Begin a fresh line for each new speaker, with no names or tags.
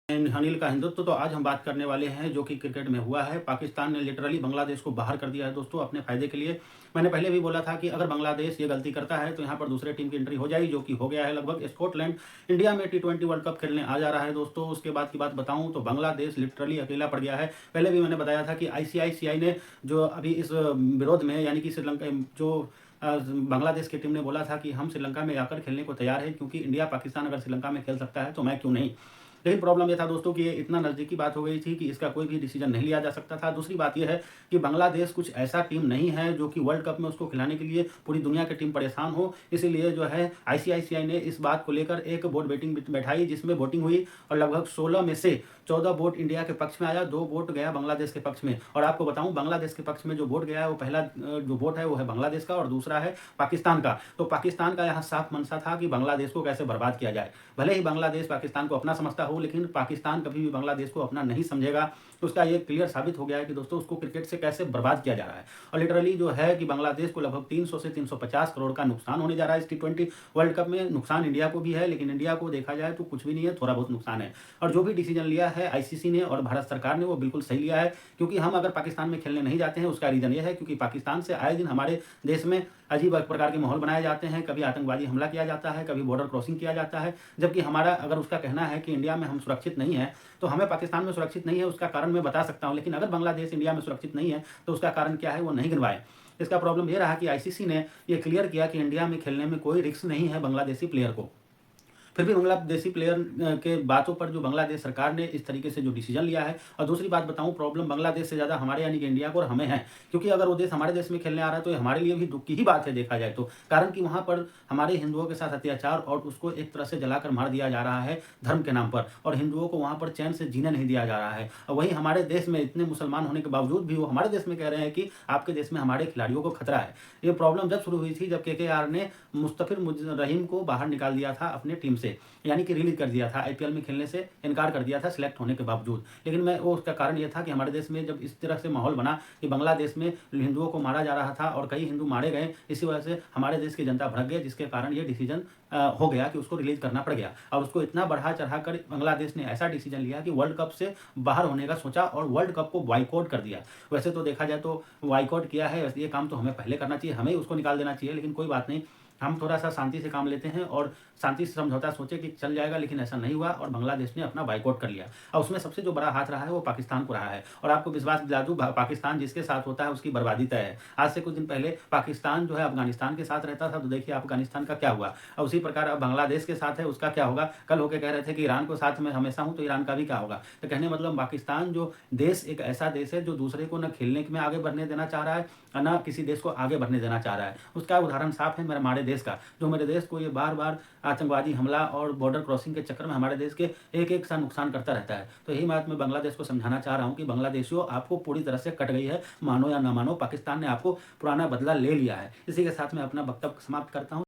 अनिल का हिंदुत्व। तो आज हम बात करने वाले हैं जो कि क्रिकेट में हुआ है। पाकिस्तान ने लिटरली बांग्लादेश को बाहर कर दिया है दोस्तों अपने फ़ायदे के लिए। मैंने पहले भी बोला था कि अगर बांग्लादेश ये गलती करता है तो यहाँ पर दूसरे टीम की एंट्री हो जाएगी, जो कि हो गया है लगभग। स्कॉटलैंड इंडिया में टी20 वर्ल्ड कप खेलने आ जा रहा है दोस्तों। उसके बाद की बात बताऊँ तो बांग्लादेश लिटरली अकेला पड़ गया है। पहले भी मैंने बताया था कि आईसीआईसीआई ने जो अभी इस विरोध में, यानी कि श्रीलंका जो बांग्लादेश की टीम ने बोला था कि हम श्रीलंका में आकर खेलने को तैयार है, क्योंकि इंडिया पाकिस्तान अगर श्रीलंका में खेल सकता है तो मैं क्यों नहीं। लेकिन प्रॉब्लम ये था दोस्तों कि ये इतना नज़दीकी बात हो गई थी कि इसका कोई भी डिसीजन नहीं लिया जा सकता था। दूसरी बात ये है कि बांग्लादेश कुछ ऐसा टीम नहीं है जो कि वर्ल्ड कप में उसको खिलाने के लिए पूरी दुनिया की टीम परेशान हो। इसीलिए जो है आईसीआईसीआई ने इस बात को लेकर एक बोर्ड मीटिंग बैठाई, जिसमें वोटिंग हुई और लगभग 16 में से 14 वोट इंडिया के पक्ष में आया, 2 वोट गया बांग्लादेश के पक्ष में। और आपको बताऊं, बांग्लादेश के पक्ष में जो वोट गया है वो पहला जो वोट है वो है बांग्लादेश का और दूसरा है पाकिस्तान का। तो पाकिस्तान का यहाँ साफ मंशा था कि बांग्लादेश को कैसे बर्बाद किया जाए। भले ही बांग्लादेश पाकिस्तान को अपना समझता हो, लेकिन पाकिस्तान कभी भी बांग्लादेश को अपना नहीं समझेगा। तो उसका ये क्लियर साबित हो गया है कि दोस्तों उसको क्रिकेट से कैसे बर्बाद किया जा रहा है। और लिटरली जो है कि बांग्लादेश को लगभग 300 से 350 करोड़ का नुकसान होने जा रहा है इस टी20 वर्ल्ड कप में। नुकसान इंडिया को भी है, लेकिन इंडिया को देखा जाए तो कुछ भी नहीं है, थोड़ा बहुत नुकसान है। और जो भी डिसीजन लिया है आईसीसी ने और भारत सरकार ने वो बिल्कुल सही लिया है, क्योंकि हम अगर पाकिस्तान में खेलने नहीं जाते हैं उसका रीज़न ये है क्योंकि पाकिस्तान से आए दिन हमारे देश में अजीब प्रकार के माहौल बनाए जाते हैं। कभी आतंकवादी हमला किया जाता है, कभी बॉर्डर क्रॉसिंग किया जाता है। जबकि हमारा अगर उसका कहना है कि इंडिया में हम सुरक्षित नहीं है, तो हमें पाकिस्तान में सुरक्षित नहीं है उसका कारण मैं बता सकता हूँ। लेकिन अगर बांग्लादेश इंडिया में सुरक्षित नहीं है तो उसका कारण क्या है वो नहीं गिनवाए। इसका प्रॉब्लम ये रहा कि आईसीसी ने ये क्लियर किया कि इंडिया में खेलने में कोई रिस्क नहीं है बांग्लादेशी प्लेयर को। फिर भी बांग्लादेशी प्लेयर के बातों पर जो बांग्लादेश सरकार ने इस तरीके से जो डिसीजन लिया है। और दूसरी बात बताऊं, प्रॉब्लम बांग्लादेश से ज़्यादा हमारे यानी कि इंडिया को और हमें है, क्योंकि अगर वो देश हमारे देश में खेलने आ रहा है तो ये हमारे लिए भी दुख की ही बात है देखा जाए तो। कारण कि वहाँ पर हमारे हिंदुओं के साथ अत्याचार और उसको एक तरह से जलाकर मार दिया जा रहा है धर्म के नाम पर, और हिंदुओं को वहाँ पर चैन से जीने नहीं दिया जा रहा है। और वहीं हमारे देश में इतने मुसलमान होने के बावजूद भी वो हमारे देश में कह रहे हैं कि आपके देश में हमारे खिलाड़ियों को खतरा है। ये प्रॉब्लम जब शुरू हुई थी जब केकेआर ने मुस्तफिर रहीम को बाहर निकाल दिया था अपने टीम से, यानी कि रिलीज कर दिया था, आईपीएल में खेलने से इनकार कर दिया था सिलेक्ट होने के बावजूद। लेकिन मैं वो उसका कारण ये था कि हमारे देश में जब इस तरह से माहौल बना कि बांग्लादेश में हिंदुओं को मारा जा रहा था और कई हिंदू मारे गए, इसी वजह से हमारे देश की जनता भड़क गई, जिसके कारण ये डिसीजन हो गया कि उसको रिलीज करना पड़ गया। और उसको इतना बढ़ा चढ़ा कर बांग्लादेश ने ऐसा डिसीजन लिया कि वर्ल्ड कप से बाहर होने का सोचा और वर्ल्ड कप को बॉयकॉट कर दिया। वैसे तो देखा जाए तो बॉयकॉट किया है, वैसे ये काम तो हमें पहले करना चाहिए, हमें उसको निकाल देना चाहिए। लेकिन कोई बात नहीं, हम थोड़ा सा शांति से काम लेते हैं और शांति से समझौता सोचे कि चल जाएगा, लेकिन ऐसा नहीं हुआ और बांग्लादेश ने अपना बाइकआउट कर लिया। और उसमें सबसे जो बड़ा हाथ रहा है वो पाकिस्तान को रहा है। और आपको विश्वास दिला दूं, पाकिस्तान जिसके साथ होता है उसकी बर्बादी तय है। आज से कुछ दिन पहले पाकिस्तान जो है अफगानिस्तान के साथ रहता था, तो देखिए अफगानिस्तान का क्या हुआ। और उसी प्रकार अब बांग्लादेश के साथ है, उसका क्या होगा। कल होके कह रहे थे कि ईरान को साथ में हमेशा हूं, तो ईरान का भी क्या होगा। तो कहने मतलब पाकिस्तान जो देश एक ऐसा देश है जो दूसरे को न खेलने में आगे बढ़ने देना चाह रहा है और न किसी देश को आगे बढ़ने देना चाह रहा है। उसका उदाहरण साफ है हमारे देश का, जो मेरे देश को ये बार बार आतंकवादी हमला और बॉर्डर क्रॉसिंग के चक्कर में हमारे देश के एक एक सा नुकसान करता रहता है। तो यही बात मैं बांग्लादेश को समझाना चाह रहा हूँ कि बांग्लादेशियों, आपको पूरी तरह से कट गई है, मानो या ना मानो, पाकिस्तान ने आपको पुराना बदला ले लिया है। इसी के साथ मैं अपना वक्तव्य समाप्त करता हूँ।